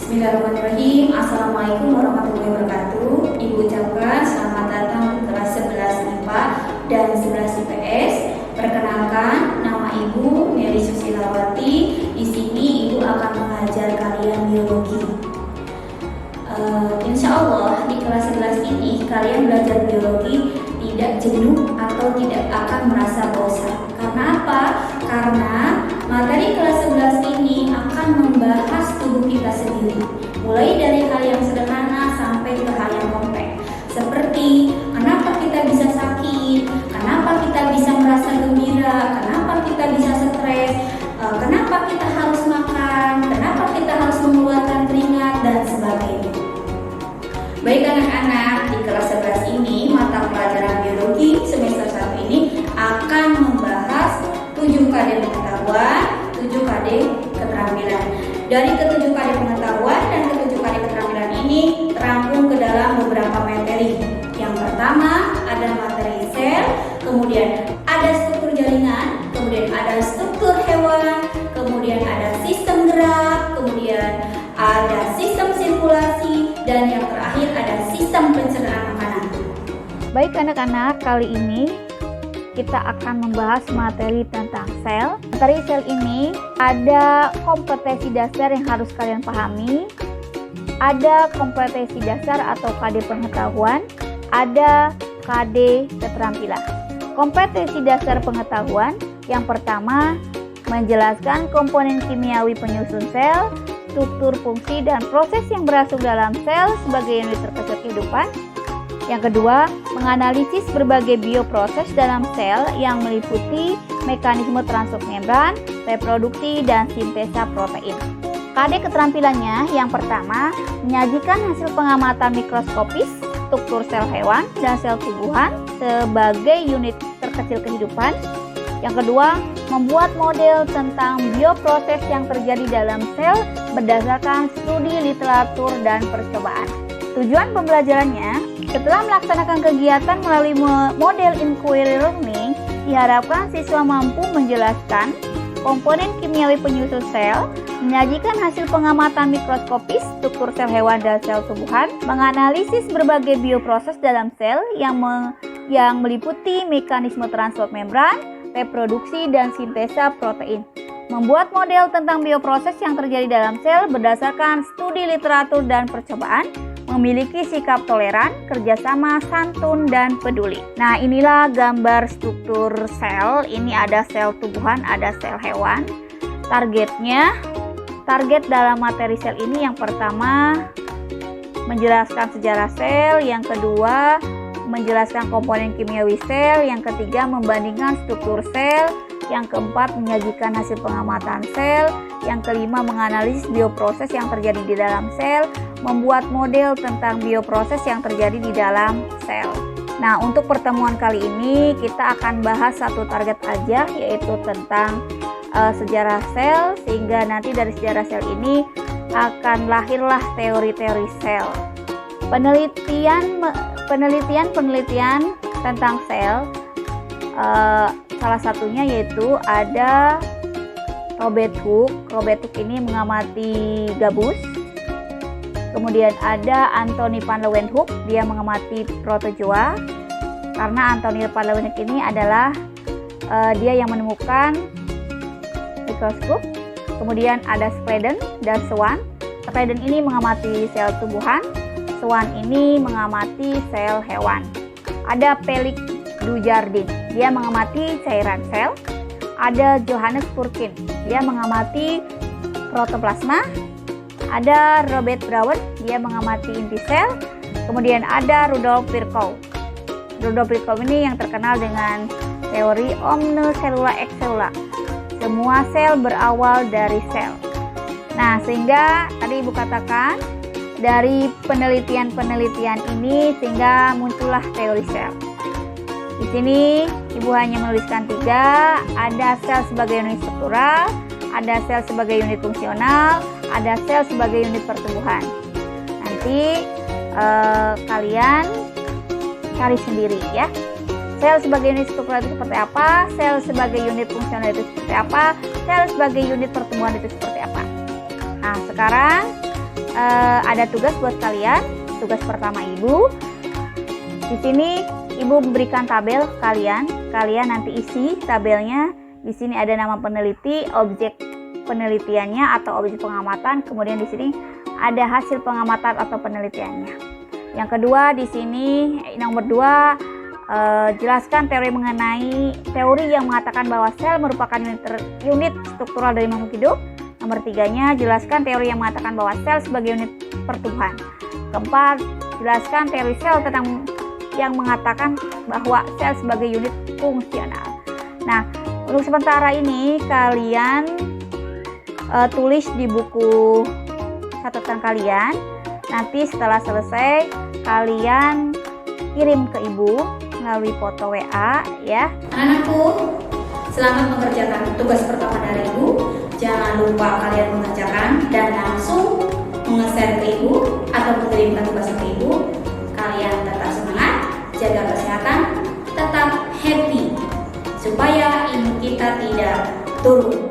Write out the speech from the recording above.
Bismillahirrahmanirrahim. Assalamualaikum warahmatullahi wabarakatuh. Ibu ucapkan selamat datang di kelas 11 IPA dan 11 IPS. Perkenalkan, nama Ibu Mary Susilawati. Di sini Ibu akan mengajar kalian biologi. Insya Allah di kelas 11 ini kalian belajar biologi tidak jenuh atau tidak akan merasa bosan. Karena apa? Karena materi kelas 11 ini akan membahas tubuh kita sendiri, mulai dari hal yang sederhana sampai ke hal yang kompleks, seperti kenapa kita bisa sakit, kenapa kita bisa merasa gembira, kenapa kita bisa stres, kenapa kita harus makan, kenapa kita harus mengeluarkan keringat, dan sebagainya. Baik anak-anak, di kelas 11 ini mata pelajaran biologi semester 1 ini akan membahas 7 KD pengetahuan, 7 KD keterampilan. Dari ke-7 KD pengetahuan dan ke-7 KD keterampilan ini terangkum ke dalam beberapa materi. Yang pertama ada materi sel, kemudian ada struktur jaringan, kemudian ada struktur hewan, kemudian ada sistem gerak, kemudian ada sistem sirkulasi, dan yang terakhir ada sistem pencernaan makanan. Baik anak-anak, kali ini kita akan membahas materi tentang sel. Materi sel ini ada kompetensi dasar yang harus kalian pahami, ada kompetensi dasar atau KD pengetahuan, ada KD keterampilan. Kompetensi dasar pengetahuan yang pertama menjelaskan komponen kimiawi penyusun sel, struktur, fungsi, dan proses yang berlangsung dalam sel sebagai unit terkecil kehidupan. Yang kedua, menganalisis berbagai bioproses dalam sel yang meliputi mekanisme transport membran, reproduksi, dan sintesa protein. KD keterampilannya yang pertama, menyajikan hasil pengamatan mikroskopis struktur sel hewan dan sel tubuhan sebagai unit terkecil kehidupan. Yang kedua, membuat model tentang bioproses yang terjadi dalam sel berdasarkan studi literatur dan percobaan. Tujuan pembelajarannya, setelah melaksanakan kegiatan melalui model inquiry learning, diharapkan siswa mampu menjelaskan komponen kimiawi penyusun sel, menyajikan hasil pengamatan mikroskopis struktur sel hewan dan sel tubuhan, menganalisis berbagai bioproses dalam sel yang meliputi mekanisme transport membran, reproduksi, dan sintesa protein. Membuat model tentang bioproses yang terjadi dalam sel berdasarkan studi literatur dan percobaan, memiliki sikap toleran, kerjasama, santun, dan peduli. Nah, inilah gambar struktur sel. Ini ada sel tubuhan, ada sel hewan. Target dalam materi sel ini yang pertama menjelaskan sejarah sel, yang kedua menjelaskan komponen kimiawi sel, yang ketiga membandingkan struktur sel, yang keempat menyajikan hasil pengamatan sel, yang kelima menganalisis bioproses yang terjadi di dalam sel, membuat model tentang bioproses yang terjadi di dalam sel. Nah, untuk pertemuan kali ini kita akan bahas satu target aja, yaitu tentang sejarah sel, sehingga nanti dari sejarah sel ini akan lahirlah teori-teori sel. Penelitian tentang sel, salah satunya yaitu ada Robert Hooke. Robert Hooke ini mengamati gabus. Kemudian ada Anthony van Leeuwenhoek, dia mengamati protozoa. Karena Anthony van Leeuwenhoek ini adalah dia yang menemukan mikroskop. Kemudian ada Schleiden dan Swan. Schleiden ini mengamati sel tubuhan, Swan ini mengamati sel hewan. Ada Felix Dujardin, dia mengamati cairan sel. Ada Johannes Purkin, dia mengamati protoplasma. Ada Robert Brown, dia mengamati inti sel. Kemudian ada Rudolf Virchow. Rudolf Virchow ini yang terkenal dengan teori omne cellula ex cellula. Semua sel berawal dari sel. Nah, sehingga tadi Ibu katakan dari penelitian ini sehingga muncullah teori sel. Di sini Ibu hanya menuliskan 3, ada sel sebagai unit struktural, ada sel sebagai unit fungsional, ada sel sebagai unit pertumbuhan. Nanti kalian cari sendiri ya. Sel sebagai unit struktural itu seperti apa, sel sebagai unit fungsional itu seperti apa, sel sebagai unit pertumbuhan itu seperti apa. Nah, sekarang ada tugas buat kalian. Tugas pertama Ibu. Di sini Ibu memberikan tabel kalian. Kalian nanti isi tabelnya. Di sini ada nama peneliti, objek penelitiannya atau objek pengamatan. Kemudian di sini ada hasil pengamatan atau penelitiannya. Yang kedua di sini nomor 2, jelaskan teori yang mengatakan bahwa sel merupakan unit struktural dari makhluk hidup. Nomor 3-nya, jelaskan teori yang mengatakan bahwa sel sebagai unit pertumbuhan. Keempat, jelaskan teori sel yang mengatakan bahwa sel sebagai unit fungsional. Nah, untuk sementara ini kalian tulis di buku catatan kalian. Nanti setelah selesai kalian kirim ke Ibu melalui foto WA ya. Anak-anakku, selamat mengerjakan tugas pertama dari Ibu. Jangan lupa kalian mengerjakan dan langsung nge-share ke Ibu atau mengirimkan tugas ke Ibu. Kalian tetap semangat, jaga kesehatan, tetap happy supaya imun kita tidak turun.